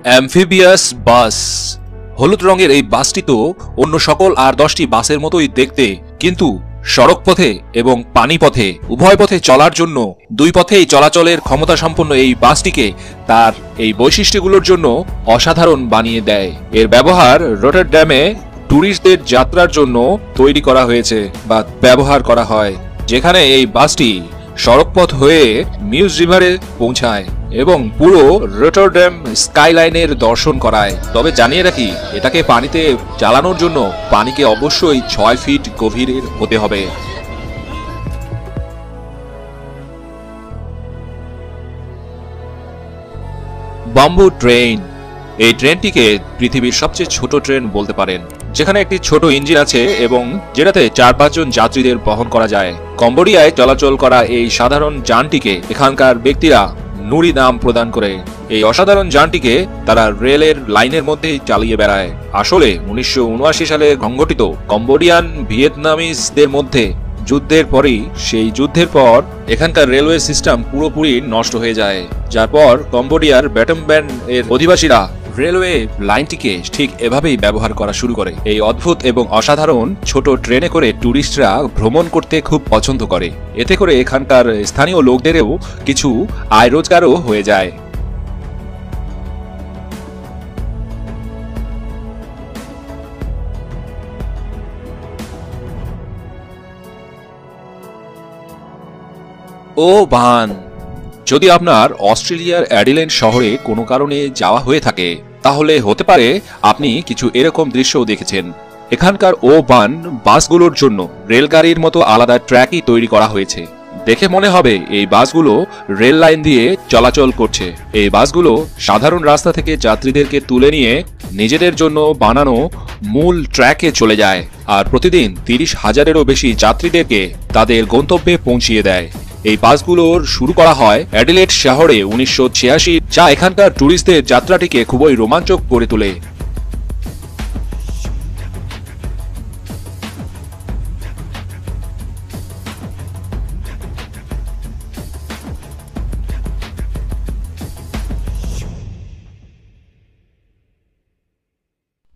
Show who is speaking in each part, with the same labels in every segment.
Speaker 1: Amphibious বাস। হলুদ রঙের এই বাসটি তো অন্য সকল আর 10টি বাসের মতোই দেখতে, কিন্তু সড়ক পথে এবং পানি পথে উভয় পথে চলার জন্য দুই পথেই চলাচলের ক্ষমতা সম্পন্ন এই বাসটিকে তার এই বৈশিষ্ট্যগুলোর জন্য অসাধারণ বানিয়ে দেয়। এর ব্যবহার রটারড্যামে ট্যুরিস্টদের যাত্রার জন্য তৈরি করা হয়েছে বা ব্যবহার করা হয়, যেখানে এই বাসটি সড়কপথ হয়ে মিউজ রিভারে পৌঁছায় এবং পুরো রটারড্যাম স্কাইলাইনের দর্শন করায়। তবে জানিয়ে রাখি, এটাকে পানিতে চালানোর জন্য পানিকে অবশ্যই 6 ফিট গভীরের হতে হবে। Bamboo train. এই ট্রেনটিকে পৃথিবীর সবচেয়ে ছোট ট্রেন বলতে পারেন, যেখানে একটি ছোট ইঞ্জিন আছে এবং যেটাতে 4-5 জন যাত্রীদের বহন করা যায়। কম্বোডিয়ায় চলাচল করা এই সাধারণ যানটিকে এখানকার ব্যক্তিরা নুরি নাম প্রদান করে। এই অসাধারণ যানটিকে তারা রেলের লাইনের মধ্যেই চালিয়ে বেড়ায়। আসলে 1979 সালে সংঘটিত কম্বোডিয়ান ভিয়েতনামিজদের মধ্যে যুদ্ধের পরই সেই যুদ্ধের পর এখানকার রেলওয়ে সিস্টেম পুরোপুরি নষ্ট হয়ে যায়, যার পর কম্বোডিয়ার ব্যাটমব্যান্ড এর অধিবাসীরা রেলওয়ে লাইনটিকে ঠিক এভাবেই ব্যবহার করা শুরু করে। এই অদ্ভুত এবং অসাধারণ ছোট ট্রেনে করে ট্যুরিস্টরা ভ্রমণ করতে খুব পছন্দ করে। এতে করে এখানকার স্থানীয় লোকদেরও কিছু আয় রোজগারও হয়ে যায়। ও বান। যদি আপনার অস্ট্রেলিয়ার অ্যাডিলেড শহরে কোনো কারণে যাওয়া হয়ে থাকে, তাহলে হতে পারে আপনি কিছু এরকম দৃশ্যও দেখেছেন। এখানকার ও বান বাসগুলোর জন্য রেলগাড়ির মতো আলাদা ট্র্যাকই তৈরি করা হয়েছে। দেখে মনে হবে এই বাসগুলো রেল লাইন দিয়ে চলাচল করছে। এই বাসগুলো সাধারণ রাস্তা থেকে যাত্রীদেরকে তুলে নিয়ে নিজেদের জন্য বানানো মূল ট্র্যাকে চলে যায় আর প্রতিদিন 30,000-এরও বেশি যাত্রীদেরকে তাদের গন্তব্যে পৌঁছিয়ে দেয়। এই বাসগুলোর শুরু করা হয় অ্যাডিলেড শহরে 1986, যা এখানকার ট্যুরিস্টদের যাত্রাটিকে খুবই রোমাঞ্চক করে তোলে।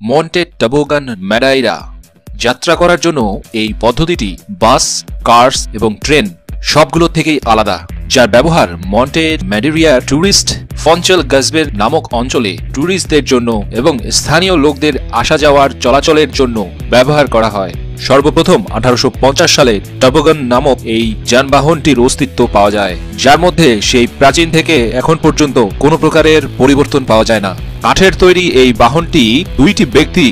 Speaker 1: মন্টে টবোগান ম্যাডাইরা। যাত্রা করার জন্য এই পদ্ধতিটি বাস, কার্স এবং ট্রেন সবগুলো থেকেই আলাদা, যার ব্যবহার মন্টে ম্যাডেরিয়া ট্যুরিস্ট ফঞ্চল গাজবের নামক অঞ্চলে ট্যুরিস্টদের জন্য এবং স্থানীয় লোকদের আসা যাওয়ার চলাচলের জন্য ব্যবহার করা হয়। সর্বপ্রথম 1850 সালে টবোগান নামক এই যানবাহনটির অস্তিত্ব পাওয়া যায়, যার মধ্যে সেই প্রাচীন থেকে এখন পর্যন্ত কোনো প্রকারের পরিবর্তন পাওয়া যায় না। কাঠের তৈরি এই বাহনটি 2টি ব্যক্তি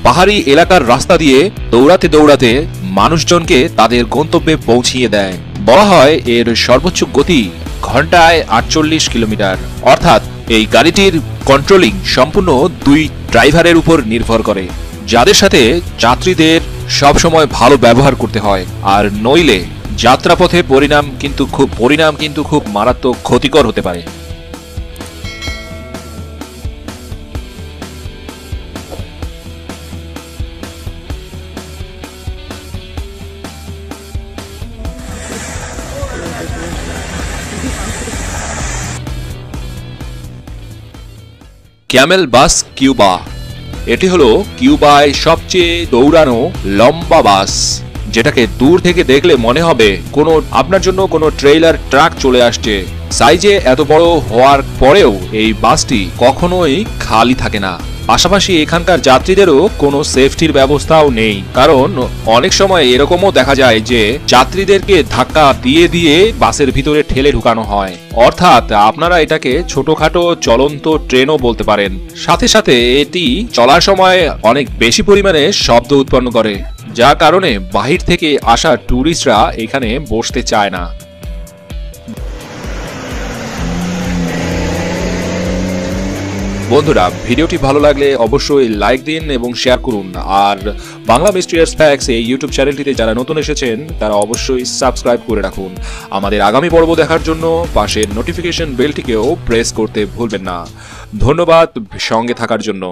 Speaker 1: পাহাড়ি এলাকার রাস্তা দিয়ে দৌড়াতে দৌড়াতে মানুষজনকে তাদের গন্তব্যে পৌঁছিয়ে দেয়। বলা হয় এর সর্বোচ্চ গতি ঘন্টায় 48 কিলোমিটার। অর্থাৎ এই গাড়িটির কন্ট্রোলিং সম্পূর্ণ 2 ড্রাইভারের উপর নির্ভর করে, যাদের সাথে যাত্রীদের সবসময় ভালো ব্যবহার করতে হয়, আর নইলে যাত্রাপথে পরিণাম কিন্তু খুব মারাত্মক ক্ষতিকর হতে পারে। ক্যামেল বাস কিউবা। এটি হলো কিউবায় সবচেয়ে দৌড়ানো লম্বা বাস, যেটাকে দূর থেকে দেখলে মনে হবে আপনার জন্য কোনো ট্রেইলার ট্রাক চলে আসছে। সাইজে এত বড় হওয়ার পরেও এই বাসটি কখনোই খালি থাকে না। পাশাপাশি এখানকার যাত্রীদেরও কোনো সেফটির ব্যবস্থাও নেই, কারণ অনেক সময় এরকমও দেখা যায় যে যাত্রীদেরকে ধাক্কা দিয়ে দিয়ে বাসের ভিতরে ঠেলে ঢুকানো হয়। অর্থাৎ আপনারা এটাকে ছোটখাটো চলন্ত ট্রেনও বলতে পারেন। সাথে সাথে এটি চলার সময় অনেক বেশি পরিমাণে শব্দ উৎপন্ন করে, যার কারণে বাহির থেকে আসা ট্যুরিস্টরা এখানে বসতে চায় না। বন্ধুরা, ভিডিওটি ভালো লাগলে অবশ্যই লাইক দিন এবং শেয়ার করুন। আর বাংলা মিস্ট্রিয়াস ফ্যাক্টস এই ইউটিউব চ্যানেলটিতে যারা নতুন এসেছেন তারা অবশ্যই সাবস্ক্রাইব করে রাখুন। আমাদের আগামী পর্ব দেখার জন্য পাশের নোটিফিকেশন বেলটিকেও প্রেস করতে ভুলবেন না। ধন্যবাদ সঙ্গে থাকার জন্য।